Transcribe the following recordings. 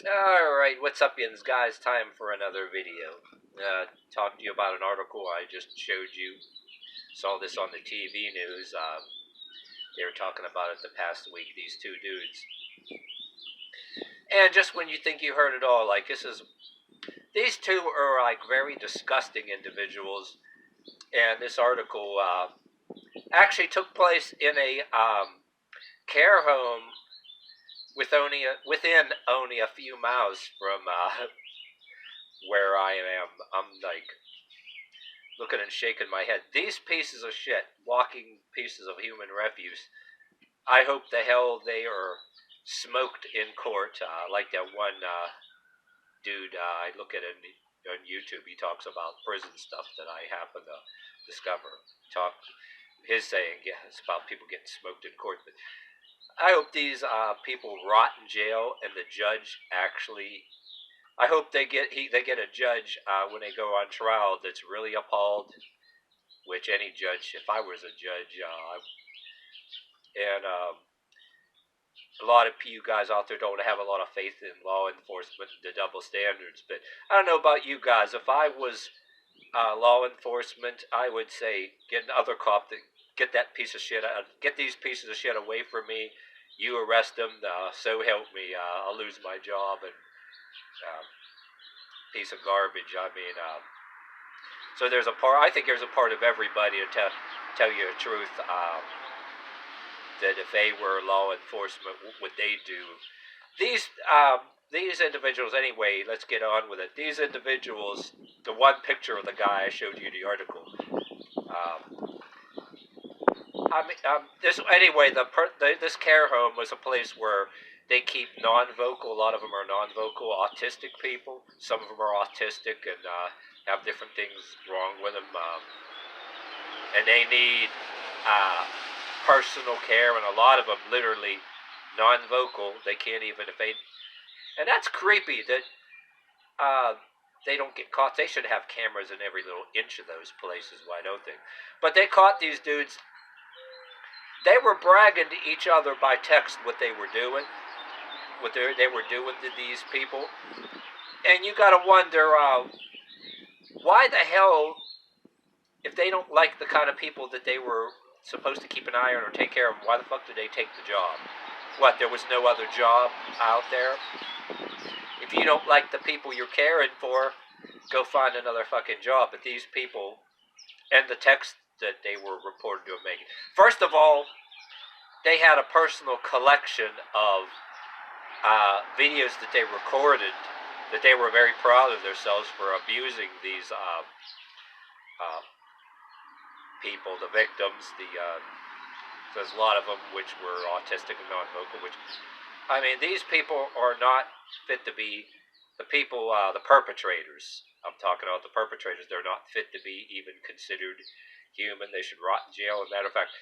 Alright, what's up, yins, guys? Time for another video. Talk to you about an article I just showed you. Saw this on the TV news. They were talking about it the past week, these two dudes. And just when you think you heard it all, like, these two are, like, very disgusting individuals. And this article, actually took place in a, care home within only a few miles from, where I am. I'm like looking and shaking my head. These pieces of shit, walking pieces of human refuse. I hope the hell they are smoked in court, like that one dude. I look at it on YouTube. He talks about prison stuff that I happen to discover. His saying, yeah, it's about people getting smoked in court. But I hope these people rot in jail, and the judge actually. I hope they get a judge when they go on trial that's really appalled. Which any judge, if I was a judge, and a lot of you guys out there don't have a lot of faith in law enforcement, the double standards. But I don't know about you guys. If I was law enforcement, I would say get another cop to get that piece of shit out, get these pieces of shit away from me. You arrest them, so help me. I'll lose my job and piece of garbage. I mean, so there's a part. I think there's a part of everybody to tell you the truth. That if they were law enforcement, what would they do? These individuals, anyway. Let's get on with it. These individuals. The one picture of the guy I showed you the article. This anyway. This care home was a place where they keep non-vocal. A lot of them are non-vocal, autistic people. Some of them are autistic and have different things wrong with them, and they need personal care. And a lot of them literally non-vocal. They can't even if they, and that's creepy. That they don't get caught. They should have cameras in every little inch of those places. Why don't they? But they caught these dudes. They were bragging to each other by text what they were doing, they were doing to these people, and you gotta wonder why the hell, if they don't like the kind of people that they were supposed to keep an eye on or take care of, why the fuck did they take the job? What, there was no other job out there? If you don't like the people you're caring for, go find another fucking job. But these people, and the text that they were reported to have made. First of all, they had a personal collection of videos that they recorded that they were very proud of themselves for abusing these people, the victims. There's a lot of them which were autistic and non-vocal. Which, I mean, these people are not fit to be the people, the perpetrators. I'm talking about the perpetrators. They're not fit to be even considered human. They should rot in jail. As a matter of fact,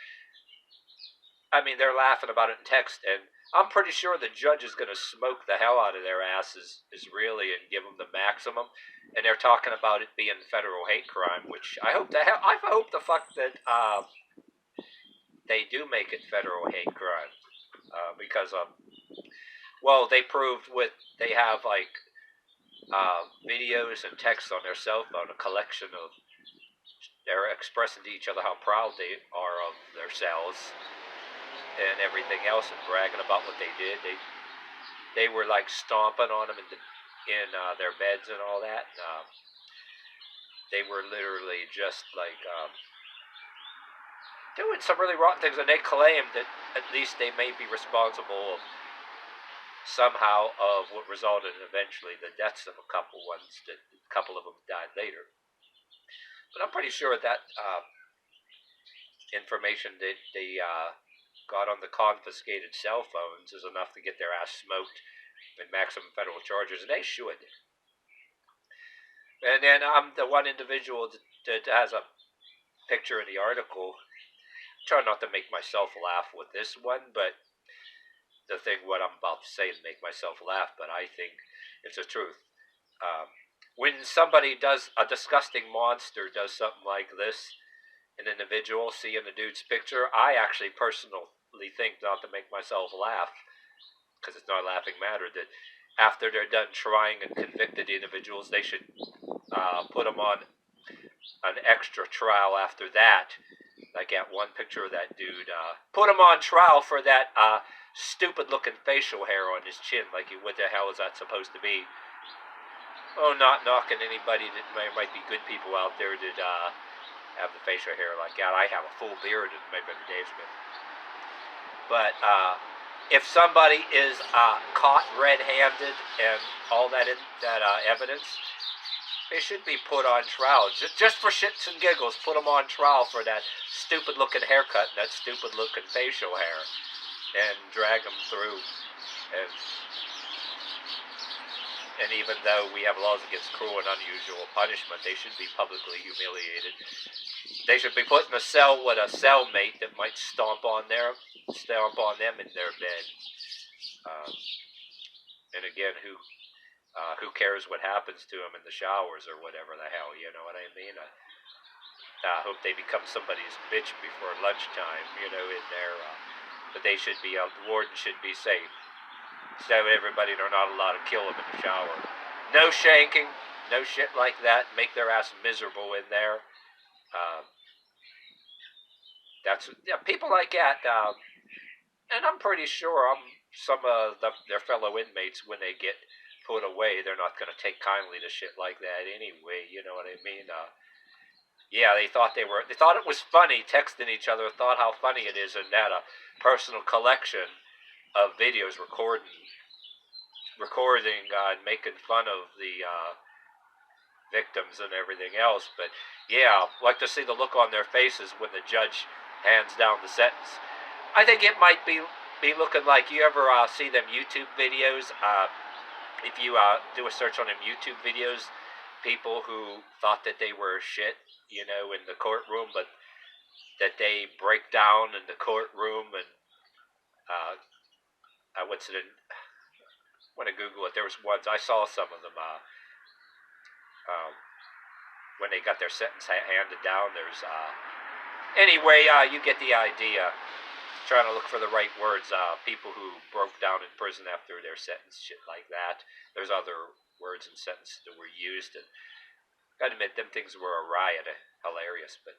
I mean, they're laughing about it in text, and I'm pretty sure the judge is going to smoke the hell out of their asses, is really, and give them the maximum. And they're talking about it being federal hate crime, which I hope the fuck that they do make it federal hate crime, because well, they proved they have like videos and texts on their cell phone, a collection of, they're expressing to each other how proud they are of themselves and everything else, and bragging about what they did. They were like stomping on them in their beds and all that. And, they were literally just like doing some really rotten things, and they claimed that at least they may be responsible somehow of what resulted in eventually the deaths of a couple of them died later. But I'm pretty sure that information that they got on the confiscated cell phones is enough to get their ass smoked in maximum federal charges, and they should. And then I'm the one individual that has a picture in the article. I'm trying not to make myself laugh with this one, but the thing what I'm about to say is make myself laugh, but I think it's the truth. When somebody does, a disgusting monster does something like this, an individual seeing the dude's picture, I actually personally think, not to make myself laugh, because it's not a laughing matter, that after they're done trying and convicted individuals, they should put them on an extra trial after that. I got one picture of that dude. Put him on trial for that stupid-looking facial hair on his chin. Like, what the hell is that supposed to be? Oh, not knocking anybody that might be good people out there that have the facial hair like that. I have a full beard in my better days, but if somebody is caught red-handed and all that evidence, they should be put on trial. Just for shits and giggles, put them on trial for that stupid-looking haircut and that stupid-looking facial hair, and drag them through. And even though we have laws against cruel and unusual punishment, they should be publicly humiliated. They should be put in a cell with a cellmate that might stomp on them in their bed. And again, who cares what happens to them in the showers or whatever the hell? You know what I mean? I hope they become somebody's bitch before lunchtime. In there. But they should be. The warden should be safe. So everybody, they're not allowed to kill them in the shower. No shanking, no shit like that. Make their ass miserable in there. People like that. And I'm pretty sure some of their fellow inmates, when they get put away, they're not going to take kindly to shit like that anyway. You know what I mean? They thought it was funny texting each other. Thought how funny it is, and that a personal collection of videos recording and making fun of the victims and everything else. But like to see the look on their faces when the judge hands down the sentence. I think it might be looking like, you ever see them YouTube videos? If you do a search on them YouTube videos, people who thought that they were shit, in the courtroom, but that they break down in the courtroom and what's it? I want to Google it. There was ones I saw some of them when they got their sentence handed down. There's anyway, you get the idea. Trying to look for the right words. People who broke down in prison after their sentence, shit like that. There's other words and sentences that were used, and gotta admit, them things were a riot, hilarious. But